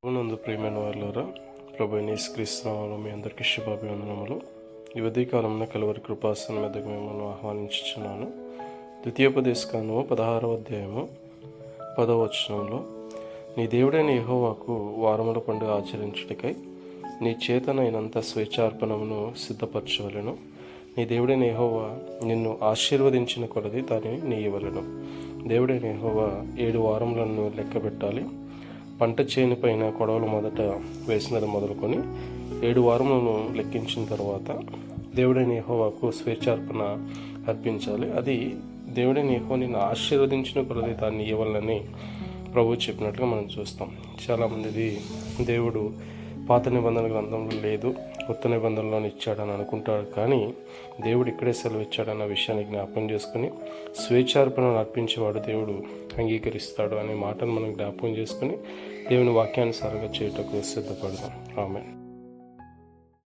నందు ప్రియమైన వారులారా, ప్రభు అయిన యేసుక్రీస్తు నామములో మీ అందరికీ శుభాభివందనములు. ఈ ఉదయకాలంలో కలువరి కృపాసనం మీదకు మిమ్మల్ని ఆహ్వానించుచున్నాను. ద్వితీయోపదేశకాండము 16వ అధ్యాయము 10వ వచనంలో, నీ దేవుడైన యెహోవాకు వారముల పండుగ ఆచరించుటకై నీ చేతనైనంత స్వేచ్ఛార్పణమును సిద్ధపరచవలెను. నీ దేవుడైన యెహోవా నిన్ను ఆశీర్వదించిన కొలది దానిని నీయవలెను. దేవుడైన యెహోవా 7 వారములను లెక్క పెట్టాలి. పంట చేను పైన కొడవలు మొదట వేసినది మొదలుకొని 7 వారములను లెక్కించిన తర్వాత దేవుడైన యెహోవాకు స్వేచ్ఛార్పణ అర్పించాలి. అది దేవుడైన యెహోవా నిన్ను ఆశీర్వదించిన కొలది దాన్ని ఇవ్వాలని ప్రభువు చెప్పినట్లుగా మనం చూస్తాం. చాలామందిది దేవుడు పాత నిబంధన గ్రంథంలో లేదు, కొత్త నిబంధనలో ఇచ్చాడని అనుకుంటాడు. కానీ దేవుడు ఇక్కడే సెలవు ఇచ్చాడన్న విషయాన్ని జ్ఞాపకం చేసుకుని స్వేచ్ఛార్పణను అర్పించేవాడు దేవుడు అంగీకరిస్తాడు అనే మాటను మనం జ్ఞాపకం చేసుకుని దేవుని వాక్యానుసారంగా చేయుటకు సిద్ధపడదాం. ఆమేన్.